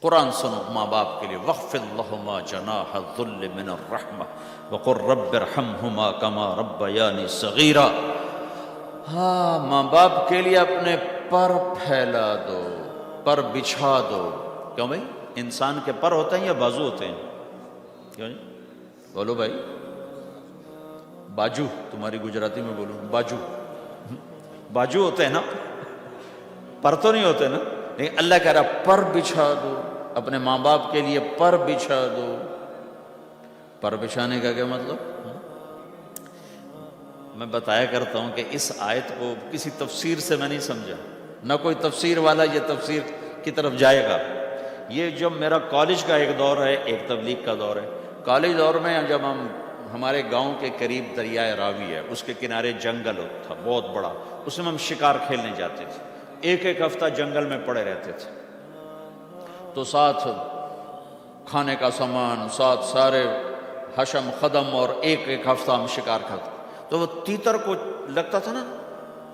قرآن سنو ماں باپ کے لیے، وَاخْفِضْ لَهُمَا جَنَاحَ الذُّلِّ مِنَ الرَّحْمَةِ وَقُلْ رَبِّ ارْحَمْهُمَا كَمَا رَبَّيَانِي صَغِيرًا۔ ہاں، ماں باپ کے لیے اپنے پر پھیلا دو، پر بچھا دو۔ کیوں بھائی؟ انسان کے پر ہوتے ہیں یا بازو ہوتے ہیں؟ کیوں جی؟ بولو بھائی۔ باجو، تمہاری گجراتی میں بولوں باجو، باجو ہوتے ہیں نا، پر تو نہیں ہوتے نا۔ لیکن اللہ کہہ رہا پر بچھا دو، اپنے ماں باپ کے لیے پر بچھا دو۔ پر بچھانے کا کیا مطلب؟ میں بتایا کرتا ہوں کہ اس آیت کو کسی تفسیر سے میں نہیں سمجھا، نہ کوئی تفسیر والا یہ تفسیر کی طرف جائے گا۔ یہ جب میرا کالج کا ایک دور ہے، ایک تبلیغ کا دور ہے۔ کالج دور میں جب ہمارے گاؤں کے قریب دریائے راوی ہے، اس کے کنارے جنگل تھا بہت بڑا، اس میں ہم شکار کھیلنے جاتے تھے۔ ایک ایک ہفتہ جنگل میں پڑے رہتے تھے، تو ساتھ کھانے کا سامان، ساتھ سارے حشم خدم، اور ایک ایک ہفتہ ہم شکار کھاتے۔ تو وہ تیتر کو لگتا تھا نا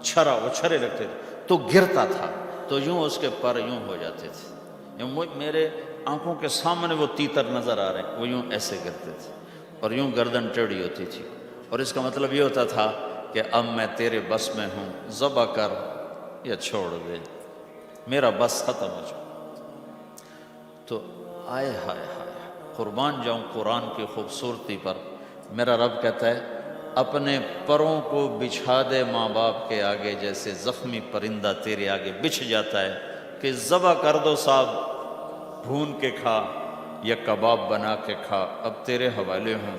چھرا، وہ چھرے لگتے تھے تو گرتا تھا، تو یوں اس کے پر یوں ہو جاتے تھے۔ میرے آنکھوں کے سامنے وہ تیتر نظر آ رہے ہیں، وہ یوں ایسے گرتے تھے اور یوں گردن ٹیڑھی ہوتی تھی، اور اس کا مطلب یہ ہوتا تھا کہ اب میں تیرے بس میں ہوں، ذبح کر یا چھوڑ دے، میرا بس ختم ہو جائے۔ تو آئے ہائے ہائے، قربان جاؤں قرآن کی خوبصورتی پر۔ میرا رب کہتا ہے اپنے پروں کو بچھا دے ماں باپ کے آگے، جیسے زخمی پرندہ تیرے آگے بچھ جاتا ہے کہ ذبح کر دو صاحب، بھون کے کھا یا کباب بنا کے کھا، اب تیرے حوالے ہوں۔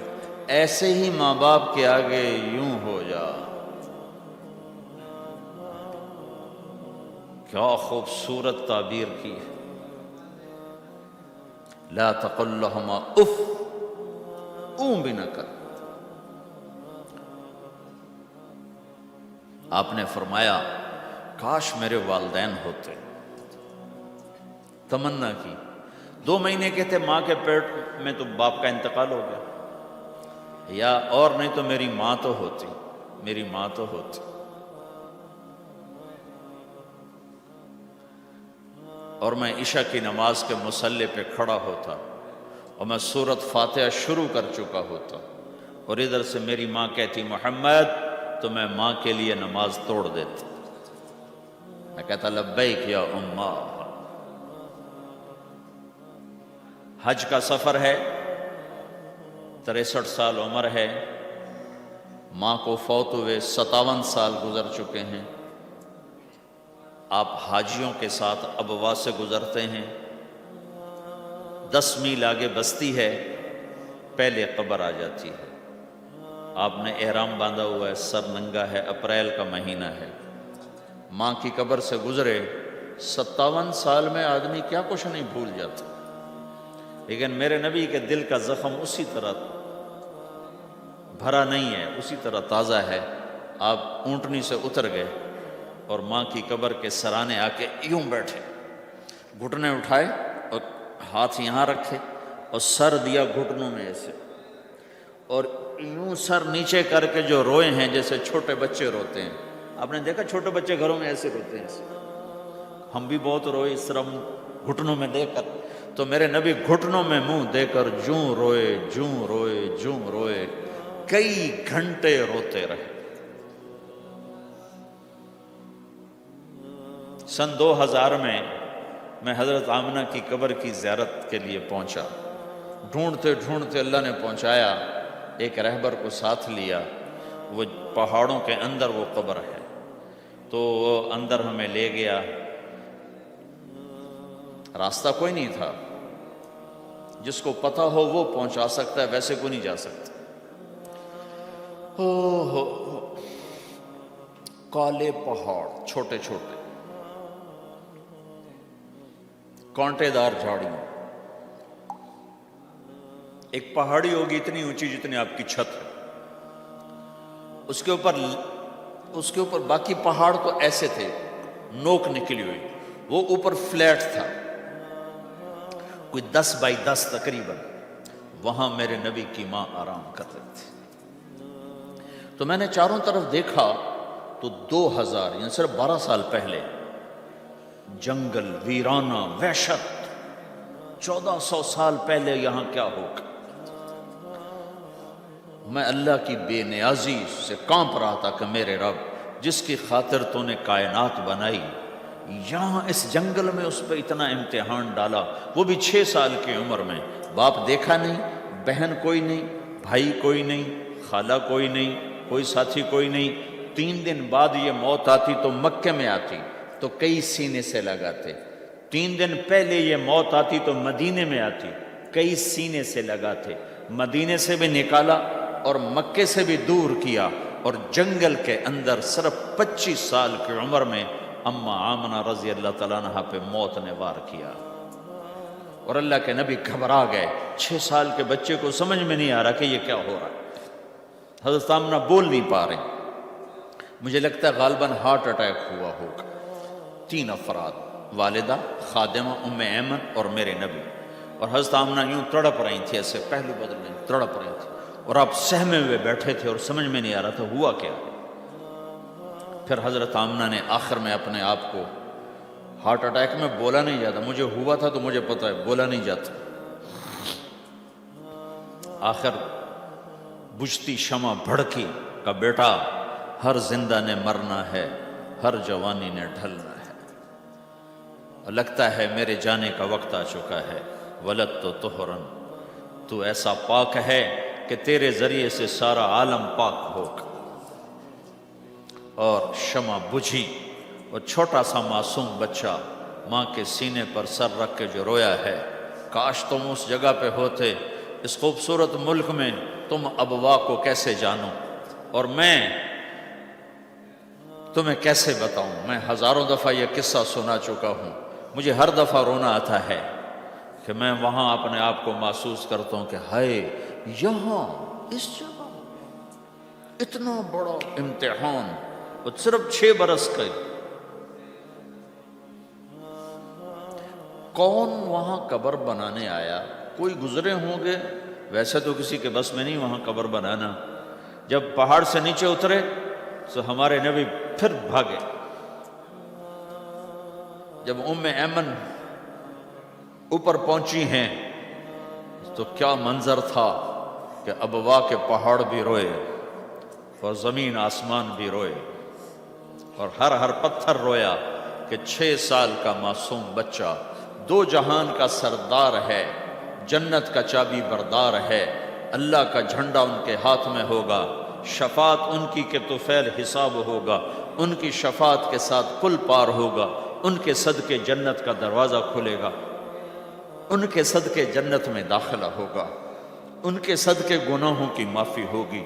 ایسے ہی ماں باپ کے آگے یوں ہو جا۔ کیا خوبصورت تعبیر کی ہے۔ لا تقل لہما اف، اون بھی نہ کر۔ آپ نے فرمایا کاش میرے والدین ہوتے، تمنا کی۔ 2 مہینے کے تھے ماں کے پیٹ میں تو باپ کا انتقال ہو گیا، یا اور نہیں تو میری ماں تو ہوتی، میری ماں تو ہوتی۔ اور میں عشاء کی نماز کے مصلی پہ کھڑا ہوتا اور میں سورۃ فاتحہ شروع کر چکا ہوتا، اور ادھر سے میری ماں کہتی محمد، تو میں ماں کے لیے نماز توڑ دیتا، میں کہتا لبیک یا اماں۔ حج کا سفر ہے، 63 سال عمر ہے، ماں کو فوت ہوئے 57 سال گزر چکے ہیں۔ آپ حاجیوں کے ساتھ ابوا سے گزرتے ہیں، 10 میل آگے بستی ہے، پہلے قبر آ جاتی ہے۔ آپ نے احرام باندھا ہوا ہے، سر ننگا ہے، اپریل کا مہینہ ہے، ماں کی قبر سے گزرے۔ 57 سال میں آدمی کیا کچھ نہیں بھول جاتا، لیکن میرے نبی کے دل کا زخم اسی طرح بھرا نہیں ہے، اسی طرح تازہ ہے۔ آپ اونٹنی سے اتر گئے اور ماں کی قبر کے سرانے آ کے یوں بیٹھے، گھٹنے اٹھائے اور ہاتھ یہاں رکھے اور سر دیا گھٹنوں میں ایسے، اور یوں سر نیچے کر کے جو روئے ہیں جیسے چھوٹے بچے روتے ہیں۔ آپ نے دیکھا چھوٹے بچے گھروں میں ایسے روتے ہیں، ایسے۔ ہم بھی بہت روئے اس طرح گھٹنوں میں دے کر، تو میرے نبی گھٹنوں میں منہ دے کر جوں روئے، جوں روئے، جوں روئے، کئی گھنٹے روتے رہے۔ سن 2000 میں حضرت آمنہ کی قبر کی زیارت کے لیے پہنچا، ڈھونڈتے ڈھونڈتے اللہ نے پہنچایا، ایک رہبر کو ساتھ لیا، وہ پہاڑوں کے اندر وہ قبر ہے، تو وہ اندر ہمیں لے گیا۔ راستہ کوئی نہیں تھا، جس کو پتہ ہو وہ پہنچا سکتا ہے، ویسے کوئی نہیں جا سکتا۔ کالے پہاڑ، چھوٹے چھوٹے، کانٹے دار جھاڑیاں، ایک پہاڑی ہوگی اتنی اونچی جتنی آپ کی چھت ہے، اس کے اوپر باقی پہاڑ تو ایسے تھے، نوک نکلی ہوئی، وہ اوپر فلیٹ تھا، کوئی 10 بائی 10 تقریباً۔ وہاں میرے نبی کی ماں آرام کر رہی تھی۔ تو میں نے چاروں طرف دیکھا تو 2000 یعنی صرف 12 سال پہلے جنگل، ویرانہ، وحشت، 1400 سال پہلے یہاں کیا ہوگا؟ میں اللہ کی بے نیازی سے کانپ رہا تھا کہ میرے رب جس کی خاطر تو نے کائنات بنائی، یہاں اس جنگل میں اس پہ اتنا امتحان ڈالا، وہ بھی 6 سال کی عمر میں۔ باپ دیکھا نہیں، بہن کوئی نہیں، بھائی کوئی نہیں، خالہ کوئی نہیں، کوئی ساتھی کوئی نہیں۔ 3 دن بعد یہ موت آتی تو مکے میں آتی تو کئی سینے سے لگاتے، 3 دن پہلے یہ موت آتی تو مدینے میں آتی، کئی سینے سے لگاتے، مدینے سے بھی نکالا اور مکے سے بھی دور کیا، اور جنگل کے اندر صرف 25 سال کی عمر میں اماں آمنہ رضی اللہ تعالیٰ عنہ پہ موت نے وار کیا، اور اللہ کے نبی گھبرا گئے۔ 6 سال کے بچے کو سمجھ میں نہیں آ رہا کہ یہ کیا ہو رہا ہے۔ حضرت آمنہ بول نہیں پا رہے، مجھے لگتا ہے غالباً ہارٹ اٹیک ہوا ہوگا۔ 3 افراد، والدہ، خادمہ ام ایمن اور میرے نبی، اور حضرت آمنہ یوں تڑپ رہی تھی، ایسے پہلو بدل رہی تڑپ رہی تھی، اور آپ سہمے ہوئے بیٹھے تھے اور سمجھ میں نہیں آ رہا تھا ہوا کیا۔ پھر حضرت آمنہ نے آخر میں اپنے آپ کو، ہارٹ اٹیک میں بولا نہیں جاتا، مجھے ہوا تھا تو مجھے پتہ ہے بولا نہیں جاتا، آخر بجھتی شمع بھڑکی کہ بیٹا ہر زندہ نے مرنا ہے، ہر جوانی نے ڈھلنا ہے، اور لگتا ہے میرے جانے کا وقت آ چکا ہے۔ ولدت طہرا، تو ایسا پاک ہے کہ تیرے ذریعے سے سارا عالم پاک ہوگا۔ اور شمع بجھی، اور چھوٹا سا معصوم بچہ ماں کے سینے پر سر رکھ کے جو رویا ہے، کاش تم اس جگہ پہ ہوتے، اس خوبصورت ملک میں، تم ابوا کو کیسے جانو، اور میں تمہیں کیسے بتاؤں۔ میں ہزاروں دفعہ یہ قصہ سنا چکا ہوں، مجھے ہر دفعہ رونا آتا ہے کہ میں وہاں اپنے آپ کو محسوس کرتا ہوں کہ ہائے، یہاں اس جگہ اتنا بڑا امتحان، وہ صرف 6 برس کا، کون وہاں قبر بنانے آیا؟ کوئی گزرے ہوں گے، ویسے تو کسی کے بس میں نہیں وہاں قبر بنانا۔ جب پہاڑ سے نیچے اترے تو ہمارے نبی پھر بھاگے۔ جب ام ایمن اوپر پہنچی ہیں تو کیا منظر تھا کہ ابوا کے پہاڑ بھی روئے اور زمین آسمان بھی روئے، اور ہر پتھر رویا کہ 6 سال کا معصوم بچہ 2 جہان کا سردار ہے، جنت کا چابی بردار ہے، اللہ کا جھنڈا ان کے ہاتھ میں ہوگا، شفاعت ان کی کہ طفیل حساب ہوگا، ان کی شفاعت کے ساتھ پل پار ہوگا، ان کے صدقے جنت کا دروازہ کھلے گا، ان کے صدقے جنت میں داخلہ ہوگا، ان کے صدقے گناہوں کی معافی ہوگی۔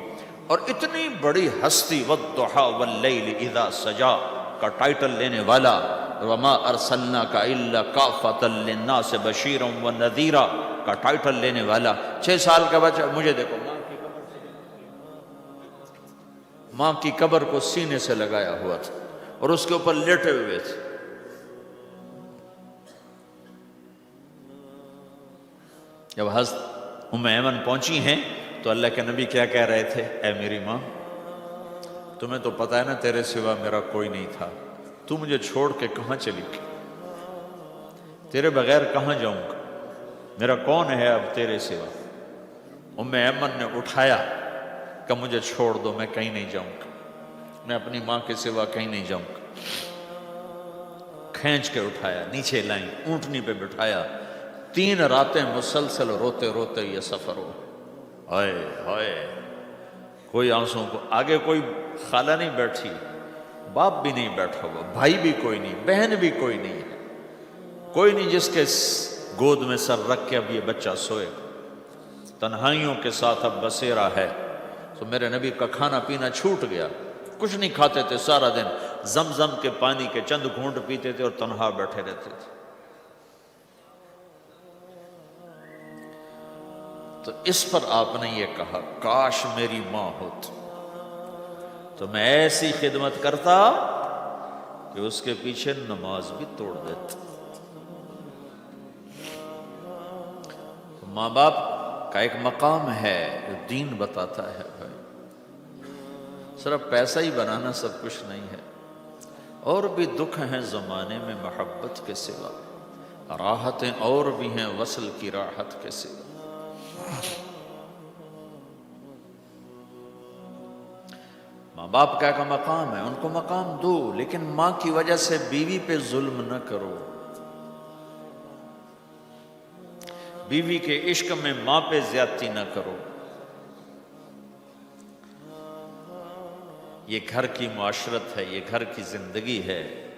اور اتنی بڑی ہستی والضحیٰ واللیل اذا سجا کا ٹائٹل لینے والا، وما ارسلناک الا کافۃ للناس بشیرا ونذیرا کا ٹائٹل لینے والا 6 سال کا بچہ، مجھے دیکھو ماں کی قبر کو سینے سے لگایا ہوا تھا اور اس کے اوپر لیٹے ہوئے تھے۔ جب حضرت ام ایمن پہنچی ہیں تو اللہ کے نبی کیا کہہ رہے تھے؟ اے میری ماں، تمہیں تو پتہ ہے نا تیرے سوا میرا کوئی نہیں تھا، تو مجھے چھوڑ کے کہاں چلی گئی؟ تیرے بغیر کہاں جاؤں گا؟ میرا کون ہے اب تیرے سوا؟ ام ایمن نے اٹھایا کہ مجھے چھوڑ دو، میں کہیں نہیں جاؤں گا، میں اپنی ماں کے سوا کہیں نہیں جاؤں گا۔ کھینچ کے اٹھایا، نیچے لائیں، اونٹنی پہ بٹھایا، 3 راتیں مسلسل روتے روتے یہ سفر ہو۔ ہائے ہائے، کوئی آنسوں کو، آگے کوئی خالہ نہیں بیٹھی، باپ بھی نہیں بیٹھا ہوا، بھائی بھی کوئی نہیں، بہن بھی کوئی نہیں ہے، کوئی نہیں جس کے گود میں سر رکھ کے اب یہ بچہ سوئے گا۔ تنہائیوں کے ساتھ اب بسیرا ہے۔ تو میرے نبی کا کھانا پینا چھوٹ گیا، کچھ نہیں کھاتے تھے سارا دن، زمزم کے پانی کے چند گھونٹ پیتے تھے اور تنہا بیٹھے رہتے تھے۔ تو اس پر آپ نے یہ کہا کاش میری ماں ہوتی تو میں ایسی خدمت کرتا کہ اس کے پیچھے نماز بھی توڑ دیتا۔ تو ماں باپ کا ایک مقام ہے جو دین بتاتا ہے بھائی، صرف پیسہ ہی بنانا سب کچھ نہیں ہے، اور بھی دکھ ہیں زمانے میں محبت کے سوا۔ راحتیں اور بھی ہیں وصل کی راحت کے سوا۔ ماں باپ کا مقام ہے، ان کو مقام دو، لیکن ماں کی وجہ سے بیوی پہ ظلم نہ کرو۔ بیوی کے عشق میں ماں پہ زیادتی نہ کرو۔ یہ گھر کی معاشرت ہے، یہ گھر کی زندگی ہے۔